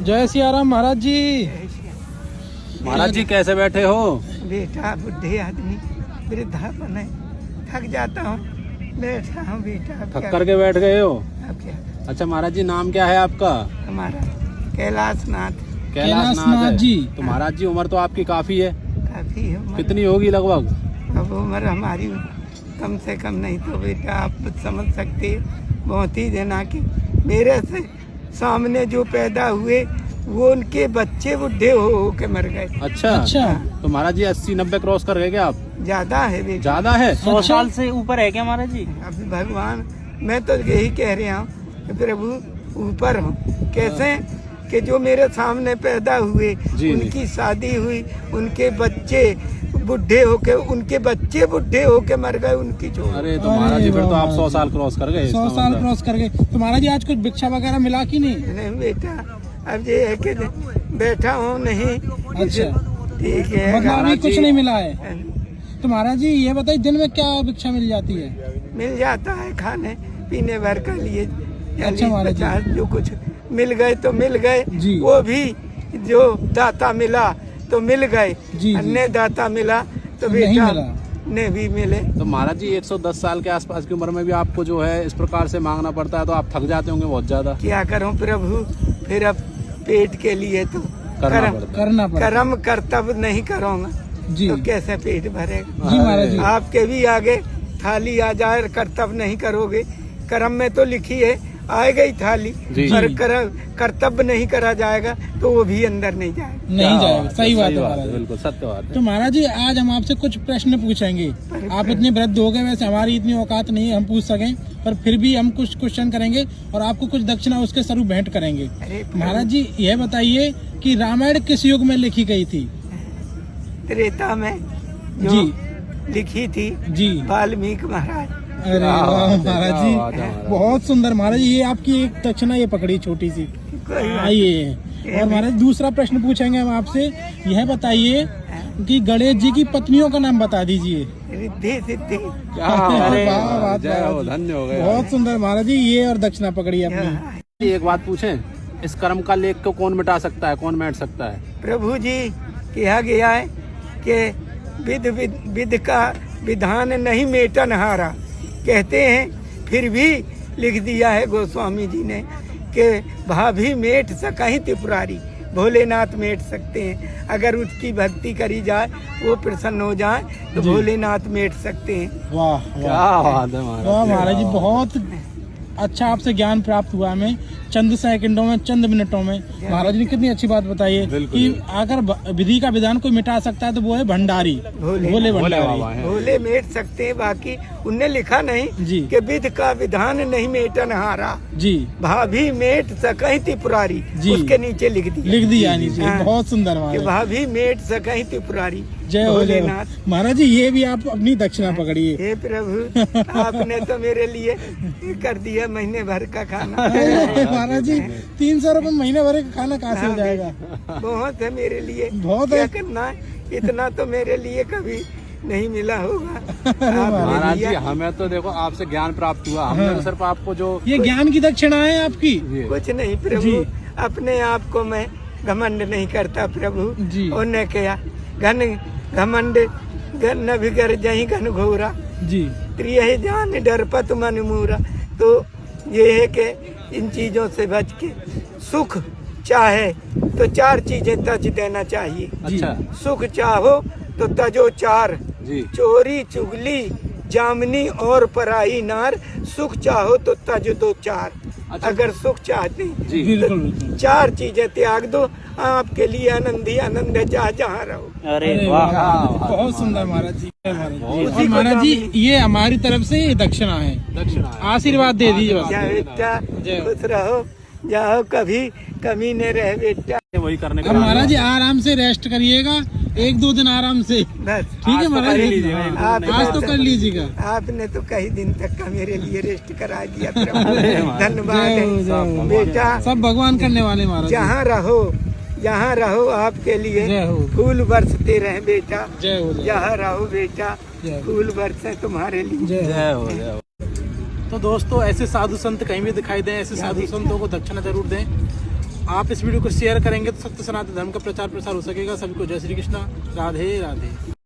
जय सिया राम महाराज जी। महाराज जी कैसे बैठे हो? बेटा बुढ़े आदमी वृद्धापन है, थक जाता हूँ, बैठा हूँ बेटा। थक करके बैठ गए हो? अब क्या? अच्छा महाराज जी नाम क्या है आपका? हमारा कैलाशनाथ। कैलाशनाथ जी। तो महाराज जी उम्र तो आपकी काफी है, काफी है उम्र। कितनी होगी लगभग? अब उम्र हमारी कम से कम नहीं तो बेटा आप समझ सकते हैं, बहुत ही देना कि मेरे से सामने जो पैदा हुए वो उनके बच्चे बुढ़े हो के मर गए। अच्छा अच्छा। तो महाराज जी 80-90 क्रॉस कर गए क्या आप? ज्यादा है बेटा, ज्यादा है? 100 साल से ऊपर है क्या महाराज जी? अभी भगवान, मैं तो यही कह रहा हूँ कि प्रभु ऊपर हो। कैसे कि जो मेरे सामने पैदा हुए जी, उनकी शादी हुई, उनके बच्चे बुढ़े होके, उनके बच्चे बुढ़े होके मर गए उनकी जो। अरे तो महाराज जी फिर तो आप 100 साल क्रॉस कर गए। 100 साल क्रॉस कर गए। तो महाराज जी आज कुछ भिक्षा वगैरह मिला कि नहीं? नहीं बेटा, अब ये है कि बैठा हूँ नहीं। अच्छा ठीक है, मतलब अभी महाराज कुछ जी- नहीं मिला है। तो महाराज जी ये बताइए दिन में क्या भिक्षा मिल जाती है? मिल जाता है खाने पीने भर के लिए। अच्छा महाराज जी। 50 जो कुछ मिल गए तो मिल गए, जी। वो भी जो दाता मिला तो मिल गए, जी। अन्य दाता मिला तो नहीं बेटा मिला। ने भी मिले। तो महाराज जी 110 साल के आसपास की उम्र में भी आपको जो है इस प्रकार से मांगना पड़ता है तो आप थक जाते होंगे बहुत ज्यादा। क्या करूं प्रभु, फिर अब पेट के लिए तो करना पड़ता है। करना पड़ता कर्म कर्तव्य नहीं करूंगा जी। तो कैसे पेट भरेगा? जी महाराज जी। आपके भी आगे थाली आ जाए, कर्तव्य नहीं करोगे, कर्म में तो लिखी है आएगा ही थाली, जी। पर कर्तव्य नहीं करा जाएगा तो वो भी अंदर नहीं जाएगा। नहीं जाएगा। सही बात है महाराज जी। बिल्कुल सत्य बात है। तो महाराज जी आज हम आपसे कुछ प्रश्न पूछेंगे। आप इतने वृद्ध हो गए, वैसे हमारी इतनी औकात नहीं है हम पूछ सकें, पर फिर भी हम कुछ क्वेश्चन करेंगे और आपको कुछ दक्षिणा उसके स्वरूप भेंट करेंगे। अरे महाराज जी यह बताइए कि रामायण किस युग में लिखी गई थी? त्रेता में जो जी। लिखी थी जी। वाल्मीकि महाराज। अरे क्या वाह बात है, महाराज क्या जी, बात है महाराज। बहुत सुंदर महाराज जी। ये आपकी एक दक्षिणा ये पकड़ी छोटी सी। कोई बात आइए और महाराज दूसरा प्रश्न पूछेंगे हम आपसे। यह बताइए कि गणेश जी की पत्नियों का नाम बता दीजिए। रिद्धि सिद्धि। क्या बात अरे है वाह, महाराज, वाह, जय हो, वाह। धन्य हो गए। बहुत सुंदर महाराज जी, ये और दक्षिणा पकड़ी अपनी। एक बात पूछें, इस कर्म का लेख को कौन मिटा सकता है, कौन मिट सकता है? प्रभु जी कहा गया है कि विध का विधान नहीं मेटन हारा, कहते हैं फिर भी लिख दिया है गोस्वामी जी ने कि भाभी मेट सकहीं त्रिपुरारी, भोलेनाथ मेट सकते हैं। अगर उसकी भक्ति करी जाए, वो प्रसन्न हो जाए तो जी। भोलेनाथ मेट सकते हैं। वाह वाह क्या बात है महाराज। वाह महाराज जी, बहुत अच्छा आपसे ज्ञान प्राप्त हुआ हमें चंद सेकंडों में, चंद मिनटों में। महाराज जी ने कितनी अच्छी बात बताई है बिल्कुल। कि अगर विधि का विधान कोई मिटा सकता है तो वो है भंडारी, भोले भोले भोले भंडारी। बाबा हैं। भोले मेट सकते हैं। बाकी उनने लिखा नहीं जी। कि विध का विधान नहीं मेटन हारा, जी भाभी मेट सकहीं त्रिपुरारी, जी। उसके नीचे लिख दिया लिख दिया नीचे। हाँ। बहुत सुंदर कि महाराज। भाभी मेट सकहीं त्रिपुरारी। जय हो जय हो। भोलेनाथ। महाराज जी ये भी आप अपनी दक्षिणा पकड़िए। हे प्रभु, आपने तो मेरे लिए कर दिया महीने भर का खाना। अरे महाराज जी 300 रुपये महीने भर का खाना कहाँ से हो जाएगा? बहुत है मेरे लिए, बहुत क्या है। करना है, इतना तो मेरे लिए कभी नहीं मिला होगा। महाराज आपने जी दिया। हमें तो देखो आपसे ज्ञान प्राप्त हुआ, हमने तो सिर्फ आपको जो ये ज्ञान की दक्षिणा है आपकी। ये- कुछ नहीं प्रभु, जी। अपने आप को मैं घमंड नहीं करता प्रभु। जी। उन्होंने क्या घमंड न बिगर जही घन घोरा, जी त्रिय जान डरपत मन मूरा। तो ये है कि इन चीजों से बच के सुख चाहे तो 4 चीजें तज देना चाहिए। अच्छा सुख चाहो तो तजो 4, जी चोरी चुगली जामनी और पराई नार। सुख चाहो तो तज दो 4। अच्छा। अगर सुख चाहते हैं जी बिल्कुल बिल्कुल। 4 चीजें त्याग दो, आपके लिए आनंद ही आनंद है, चाहे जहाँ रहो। अरे अरे वाह, वाह, बहुत सुंदर महाराज जी। महाराज जी। बहुत और महाराज जी ये हमारी तरफ से ये दक्षिणा है, दक्षिणा है। आशीर्वाद दे दीजिए बस। क्या बेटा, जय हो। खुश रहो, जाओ, कभी कमी न रहे बेटा। वही करने अब महाराज जी आराम से रेस्ट करिएगा, 1-2 दिन आराम से। बस ठीक है महाराज जी, आप आज तो कर लीजिएगा। आपने तो कई दिन तक का मेरे लिए रेस्ट करा दिया प्रभु। धन्यवाद जय हो, है जय हो। बेटा। सब भगवान करने वाले महाराज जी। जहाँ रहो आपके लिए जय हो। फूल बरसते रहे बेटा। जय हो जय जहाँ रहो बेटा, जय हो। फूल बरसे तुम्हारे लिए। जय हो। जय हो जय हो। तो दोस्तों ऐसे साधु संत कहीं भी दिखाई दें, ऐसे साधु संतों को दक्षिणा जरूर दें। आप इस वीडियो को शेयर करेंगे तो सत्य सनातन धर्म का प्रचार प्रसार हो सकेगा। सभी को जय श्री कृष्णा, राधे राधे।